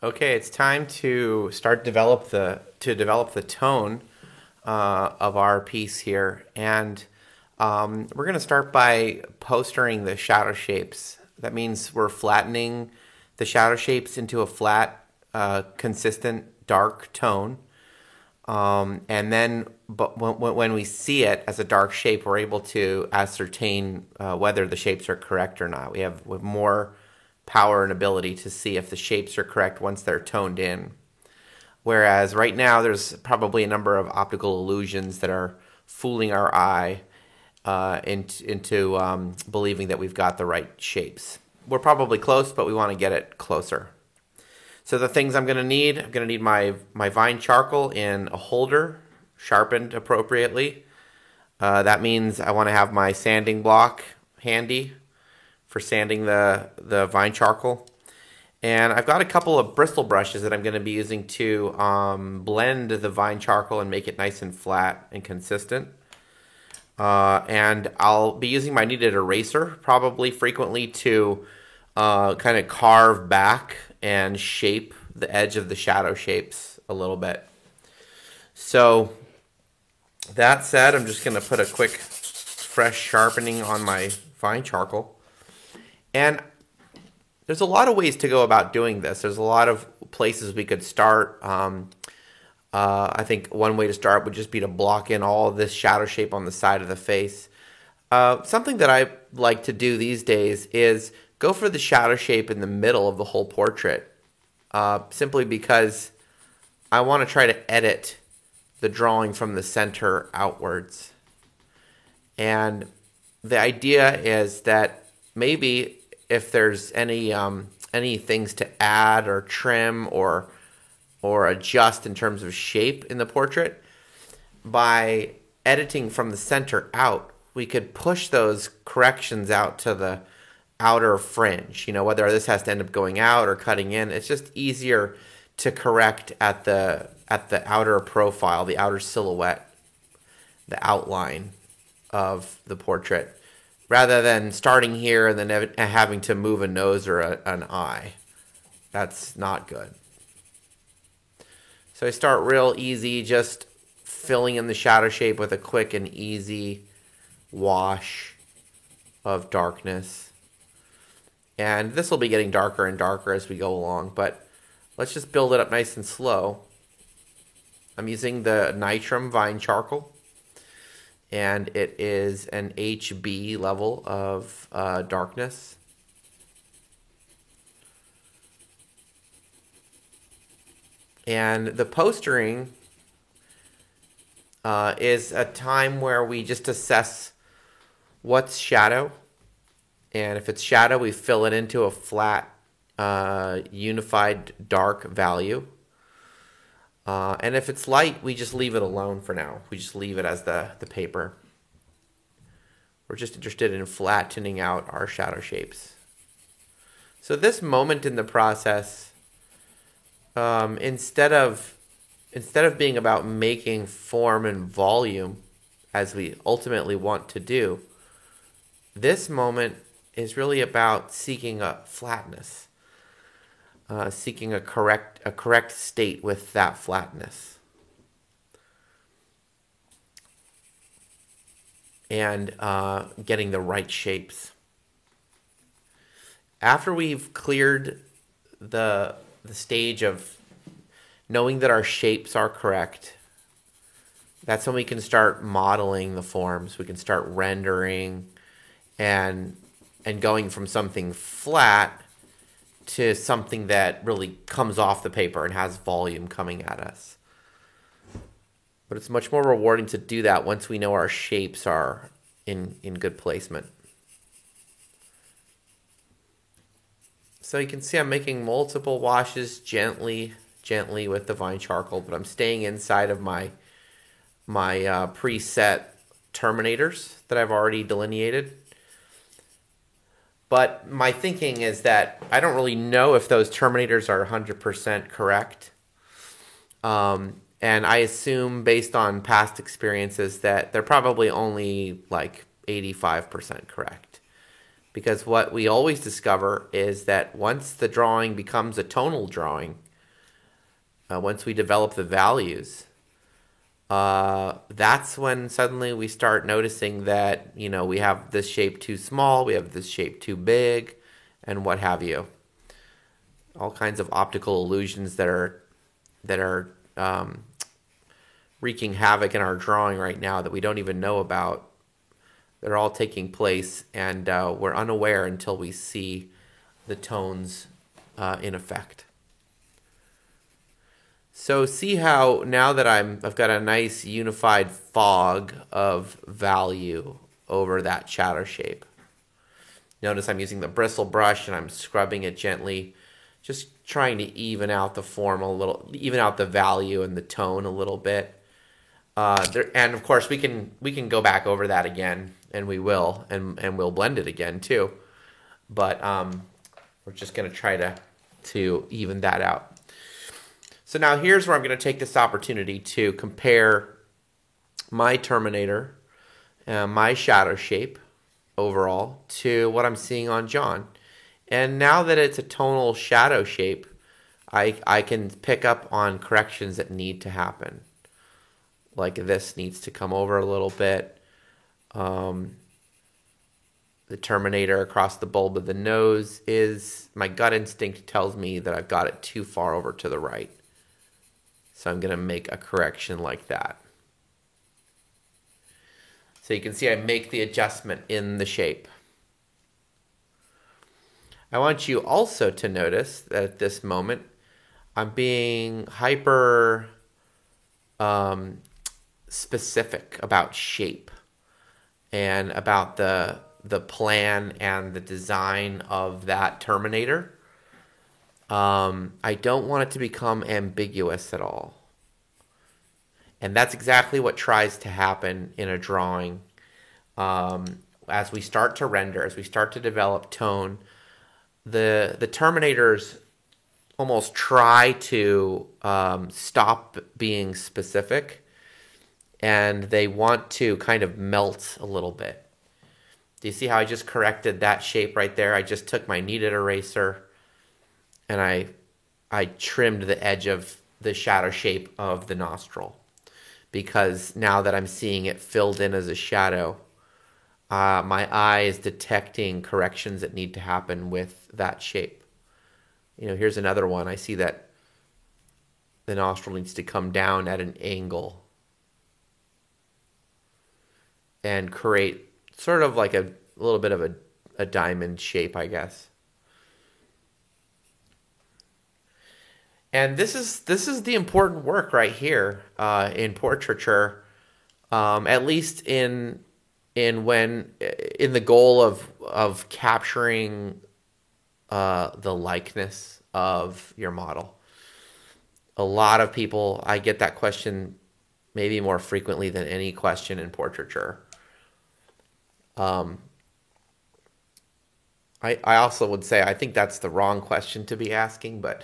Okay, it's time to start develop the tone of our piece here, and we're going to start by postering the shadow shapes. That means we're flattening the shadow shapes into a flat, consistent dark tone, and then, but when we see it as a dark shape, we're able to ascertain whether the shapes are correct or not. We have more power and ability to see if the shapes are correct once they're toned in. Whereas right now, there's probably a number of optical illusions that are fooling our eye into believing that we've got the right shapes. We're probably close, but we want to get it closer. So the things I'm going to need my vine charcoal in a holder, sharpened appropriately. That means I want to have my sanding block handy for sanding the vine charcoal. And I've got a couple of bristle brushes that I'm going to be using to blend the vine charcoal and make it nice and flat and consistent. And I'll be using my kneaded eraser probably frequently to kind of carve back and shape the edge of the shadow shapes a little bit. So that said, I'm just going to put a quick fresh sharpening on my vine charcoal. And there's a lot of ways to go about doing this. There's a lot of places we could start. I think one way to start would just be to block in all of this shadow shape on the side of the face. Something that I like to do these days is go for the shadow shape in the middle of the whole portrait, simply because I want to try to edit the drawing from the center outwards. And the idea is that maybe if there's any things to add or trim or adjust in terms of shape in the portrait, by editing from the center out, we could push those corrections out to the outer fringe. You know, whether this has to end up going out or cutting in, it's just easier to correct at the outer profile, the outer silhouette, the outline of the portrait, rather than starting here and then having to move a nose or an eye. That's not good. So I start real easy, just filling in the shadow shape with a quick and easy wash of darkness. And this will be getting darker and darker as we go along, but let's just build it up nice and slow. I'm using the Nitram Vine Charcoal, and it is an HB level of darkness. And the postering is a time where we just assess what's shadow. And if it's shadow, we fill it into a flat, unified dark value. And if it's light, we just leave it alone for now. We just leave it as the paper. We're just interested in flattening out our shadow shapes. So this moment in the process, instead of being about making form and volume, as we ultimately want to do, this moment is really about seeking a flatness, seeking a correct state with that flatness, and getting the right shapes. After we've cleared the stage of knowing that our shapes are correct, that's when we can start modeling the forms. We can start rendering and going from something flat to something that really comes off the paper and has volume coming at us. But it's much more rewarding to do that once we know our shapes are in good placement. So you can see I'm making multiple washes gently with the vine charcoal, but I'm staying inside of my preset terminators that I've already delineated. But my thinking is that I don't really know if those terminators are 100% correct. And I assume, based on past experiences, that they're probably only like 85% correct. Because what we always discover is that once the drawing becomes a tonal drawing, once we develop the values, that's when suddenly we start noticing that, we have this shape too small, we have this shape too big, and what have you. All kinds of optical illusions that are wreaking havoc in our drawing right now that we don't even know about. They're all taking place, and we're unaware until we see the tones in effect. So see how now that I've got a nice unified fog of value over that shadow shape. Notice I'm using the bristle brush and I'm scrubbing it gently, just trying to even out the form a little, even out the value and the tone a little bit. And of course we can go back over that again, and we will, and we'll blend it again too. But we're just going to try to even that out. So now here's where I'm going to take this opportunity to compare my Terminator, my shadow shape overall, to what I'm seeing on John. And now that it's a tonal shadow shape, I can pick up on corrections that need to happen. Like this needs to come over a little bit. The Terminator across the bulb of the nose my gut instinct tells me that I've got it too far over to the right. So I'm going to make a correction like that. So you can see I make the adjustment in the shape. I want you also to notice that at this moment, I'm being hyper specific about shape and about the plan and the design of that Terminator. I don't want it to become ambiguous at all. And that's exactly what tries to happen in a drawing. As we start to render, as we start to develop tone, the Terminators almost try to stop being specific, and they want to kind of melt a little bit. Do you see how I just corrected that shape right there? I just took my kneaded eraser and I trimmed the edge of the shadow shape of the nostril, because now that I'm seeing it filled in as a shadow, my eye is detecting corrections that need to happen with that shape. Here's another one. I see that the nostril needs to come down at an angle and create sort of like a little bit of a diamond shape, I guess. And this is the important work right here in portraiture, at least in the goal of capturing the likeness of your model. A lot of people, I get that question maybe more frequently than any question in portraiture. I also would say I think that's the wrong question to be asking, but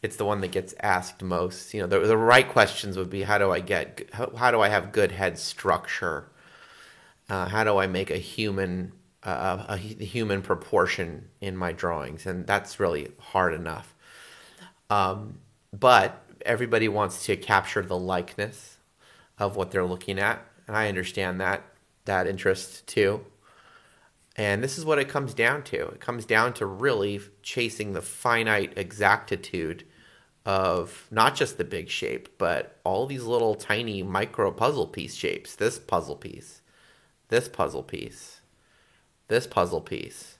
it's the one that gets asked most. The right questions would be, how do I have good head structure? How do I make a human proportion in my drawings? And that's really hard enough. But everybody wants to capture the likeness of what they're looking at, and I understand that interest too. And this is what it comes down to. It comes down to really chasing the finite exactitude of not just the big shape, but all these little tiny micro puzzle piece shapes. This puzzle piece, this puzzle piece, this puzzle piece.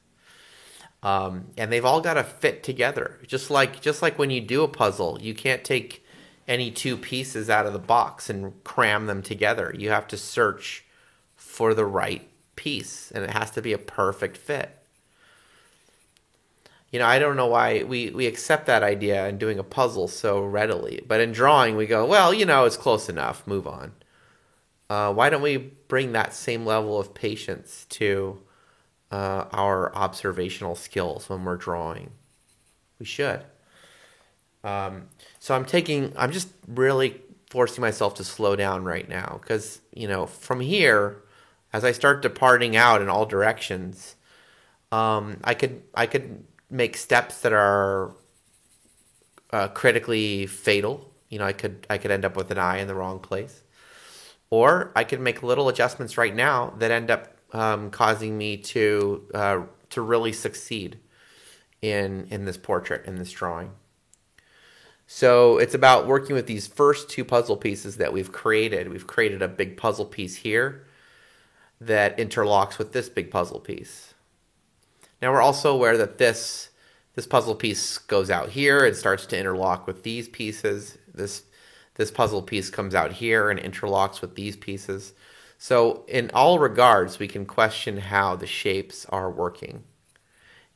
And they've all got to fit together. Just like when you do a puzzle, you can't take any two pieces out of the box and cram them together. You have to search for the right piece, and it has to be a perfect fit. I don't know why we accept that idea in doing a puzzle so readily, but in drawing we go, well, it's close enough, move on. Why don't we bring that same level of patience to our observational skills when we're drawing? We should. So I'm just really forcing myself to slow down right now, because from here, as I start departing out in all directions, I could make steps that are critically fatal. I could end up with an eye in the wrong place, or I could make little adjustments right now that end up causing me to really succeed in this portrait, in this drawing. So it's about working with these first two puzzle pieces that we've created. We've created a big puzzle piece here that interlocks with this big puzzle piece. Now we're also aware that this puzzle piece goes out here and starts to interlock with these pieces. This puzzle piece comes out here and interlocks with these pieces. So in all regards, we can question how the shapes are working.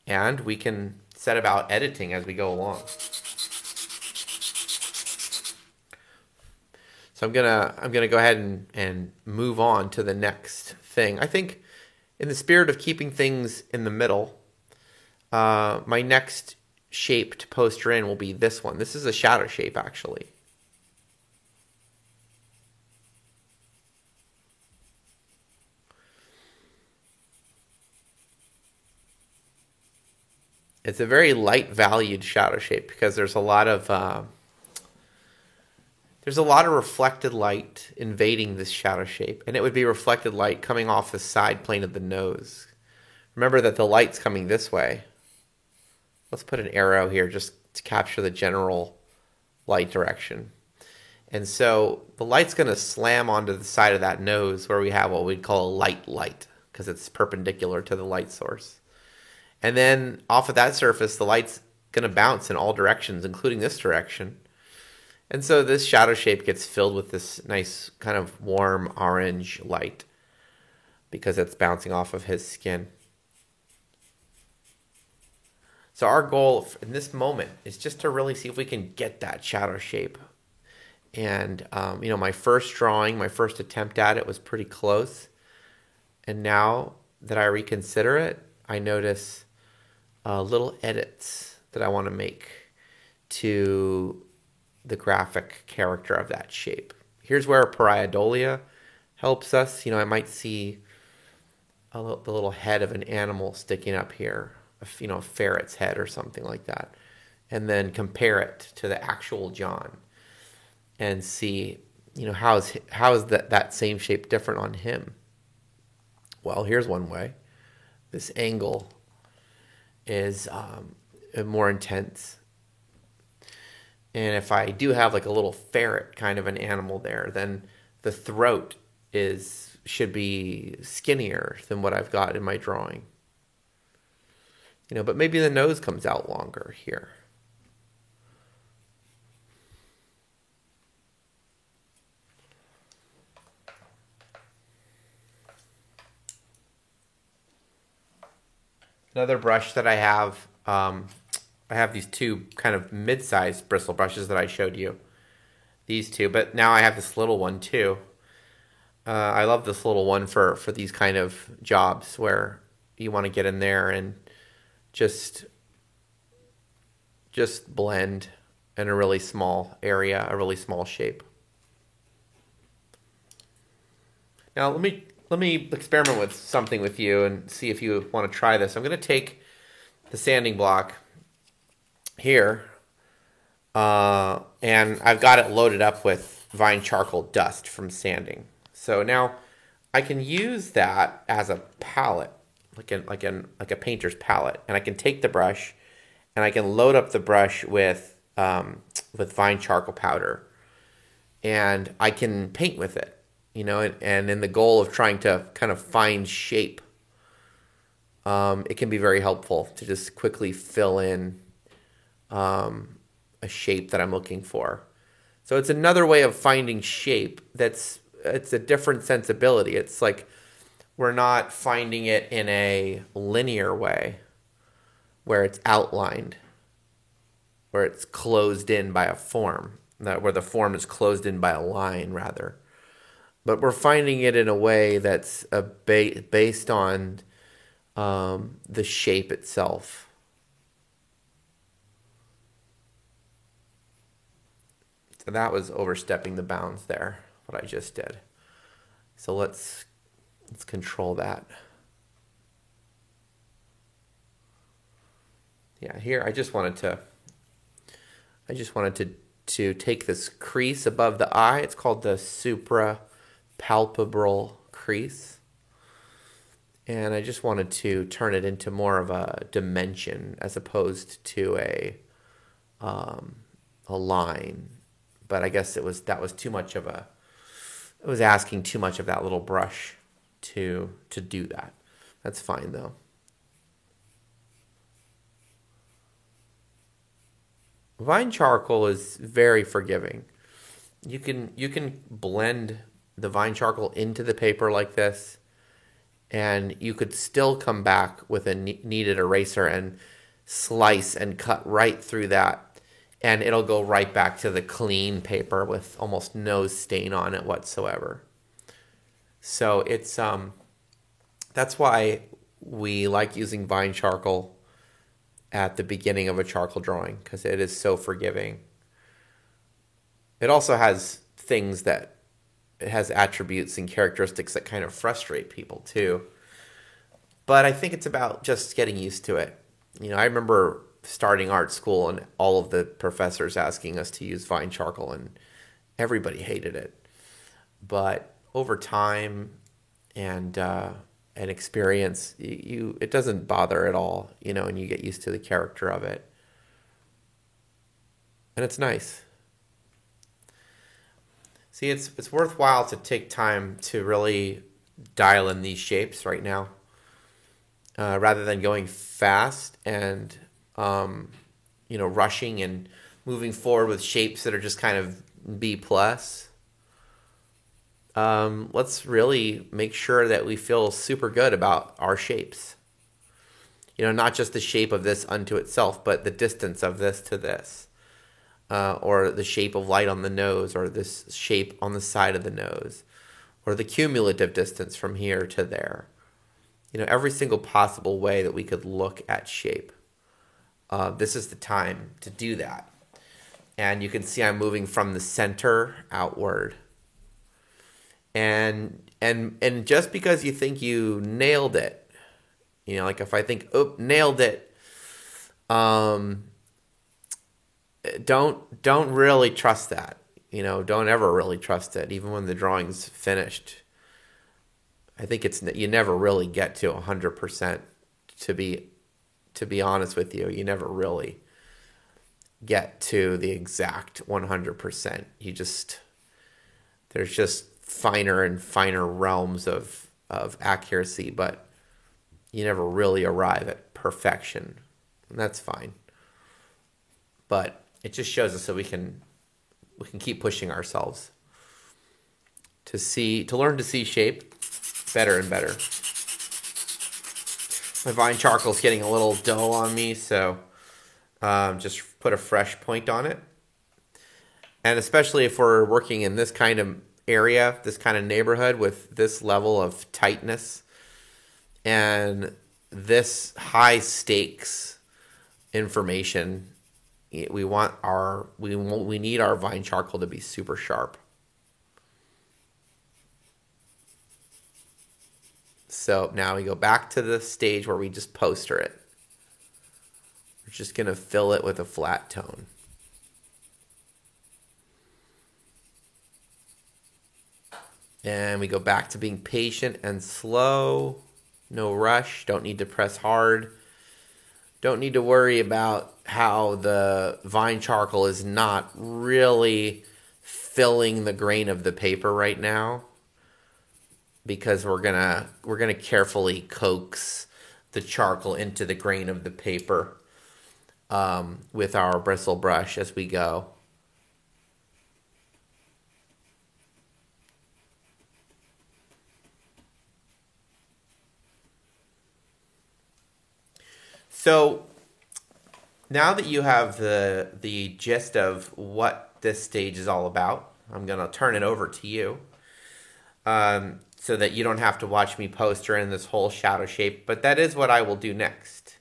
And we can set about editing as we go along. So I'm gonna go ahead and move on to the next thing. I think in the spirit of keeping things in the middle, my next shape to poster in will be this one. This is a shadow shape, actually. It's a very light valued shadow shape because there's a lot of reflected light invading this shadow shape, and it would be reflected light coming off the side plane of the nose. Remember that the light's coming this way. Let's put an arrow here just to capture the general light direction. And so the light's going to slam onto the side of that nose where we have what we'd call a light because it's perpendicular to the light source. And then off of that surface, the light's going to bounce in all directions, including this direction. And so this shadow shape gets filled with this nice kind of warm orange light because it's bouncing off of his skin. So our goal in this moment is just to really see if we can get that shadow shape. And, my first drawing, my first attempt at it was pretty close. And now that I reconsider it, I notice little edits that I want to make to the graphic character of that shape. Here's where pareidolia helps us. I might see the little head of an animal sticking up here, a ferret's head or something like that, and then compare it to the actual John and see, how is that same shape different on him? Well, here's one way. This angle is more intense. And if I do have like a little ferret kind of an animal there, then the throat should be skinnier than what I've got in my drawing. But maybe the nose comes out longer here. Another brush that I have these two kind of mid-sized bristle brushes that I showed you. These two, but now I have this little one too. I love this little one for these kind of jobs where you want to get in there and just blend in a really small area, a really small shape. Now let me experiment with something with you and see if you want to try this. I'm going to take the sanding block here, and I've got it loaded up with Vine Charcoal Dust from sanding. So now I can use that as a palette, like a painter's palette, and I can take the brush and I can load up the brush with Vine Charcoal powder, and I can paint with it. And in the goal of trying to kind of find shape, it can be very helpful to just quickly fill in a shape that I'm looking for. So it's another way of finding shape it's a different sensibility. It's like we're not finding it in a linear way where it's outlined, where it's closed in by a form, where the form is closed in by a line, rather. But we're finding it in a way that's based on the shape itself. So that was overstepping the bounds there, what I just did. So let's control that. Yeah, here I just wanted to I just wanted to take this crease above the eye. It's called the suprapalpebral crease. And I just wanted to turn it into more of a dimension as opposed to a line. But I guess that was too much of a, it was asking too much of that little brush to do that. That's fine though. Vine charcoal is very forgiving. You can blend the vine charcoal into the paper like this, and you could still come back with a kneaded eraser and slice and cut right through that, and it'll go right back to the clean paper with almost no stain on it whatsoever. So it's that's why we like using vine charcoal at the beginning of a charcoal drawing, because it is so forgiving. It also has things that, it has attributes and characteristics that kind of frustrate people too. But I think it's about just getting used to it. I remember starting art school and all of the professors asking us to use vine charcoal, and everybody hated it. But over time and experience, it doesn't bother at all, and you get used to the character of it. And it's nice. See, it's worthwhile to take time to really dial in these shapes right now, rather than going fast and rushing and moving forward with shapes that are just kind of B plus. Let's really make sure that we feel super good about our shapes. Not just the shape of this unto itself, but the distance of this to this. Or the shape of light on the nose, or this shape on the side of the nose, or the cumulative distance from here to there. Every single possible way that we could look at shape. This is the time to do that. And you can see I'm moving from the center outward. And just because you think you nailed it, like if I think, oh, nailed it, don't really trust that. Don't ever really trust it, even when the drawing's finished. I think you never really get to 100%. To be honest with you, you never really get to the exact 100%. There's just finer and finer realms of accuracy, but you never really arrive at perfection, and that's fine. But it just shows us that we can keep pushing ourselves to learn to see shape better and better. My vine charcoal's getting a little dull on me, so just put a fresh point on it. And especially if we're working in this kind of area, this kind of neighborhood with this level of tightness and this high stakes information, we need our vine charcoal to be super sharp. So now we go back to the stage where we just poster it. We're just going to fill it with a flat tone. And we go back to being patient and slow. No rush. Don't need to press hard. Don't need to worry about how the vine charcoal is not really filling the grain of the paper right now, because we're gonna carefully coax the charcoal into the grain of the paper with our bristle brush as we go. So now that you have the gist of what this stage is all about, I'm going to turn it over to you, so that you don't have to watch me poster in this whole shadow shape. But that is what I will do next.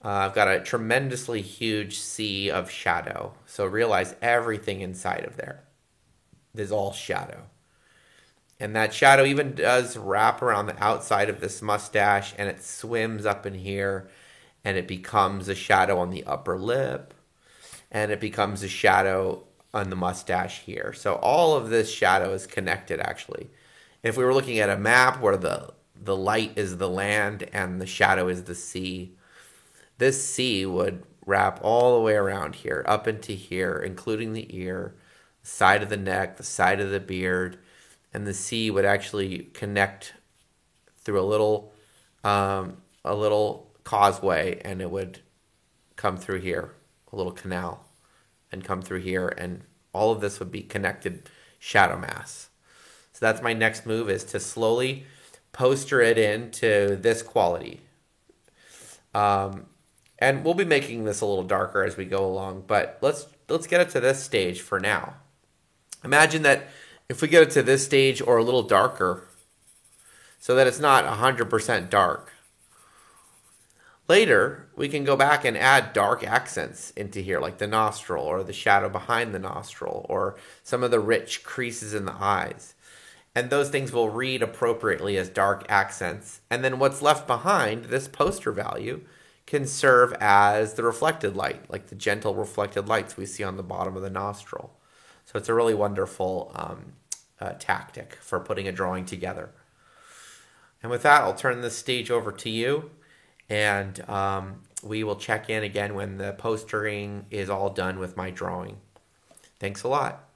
I've got a tremendously huge sea of shadow. So realize everything inside of there is all shadow. And that shadow even does wrap around the outside of this mustache, and it swims up in here, and it becomes a shadow on the upper lip. and it becomes a shadow on the mustache here. So all of this shadow is connected actually. If we were looking at a map where the light is the land and the shadow is the sea, this sea would wrap all the way around here, up into here, including the ear, the side of the neck, the side of the beard, and the sea would actually connect through a little causeway, and it would come through here, a little canal, and come through here, and all of this would be connected shadow mass. So that's my next move, is to slowly poster it into this quality. And we'll be making this a little darker as we go along, but let's get it to this stage for now. Imagine that if we get it to this stage or a little darker, so that it's not 100% dark. Later, we can go back and add dark accents into here, like the nostril or the shadow behind the nostril or some of the rich creases in the eyes. And those things will read appropriately as dark accents. And then what's left behind, this poster value, can serve as the reflected light, like the gentle reflected lights we see on the bottom of the nostril. So it's a really wonderful tactic for putting a drawing together. And with that, I'll turn this stage over to you, and we will check in again when the postering is all done with my drawing. Thanks a lot.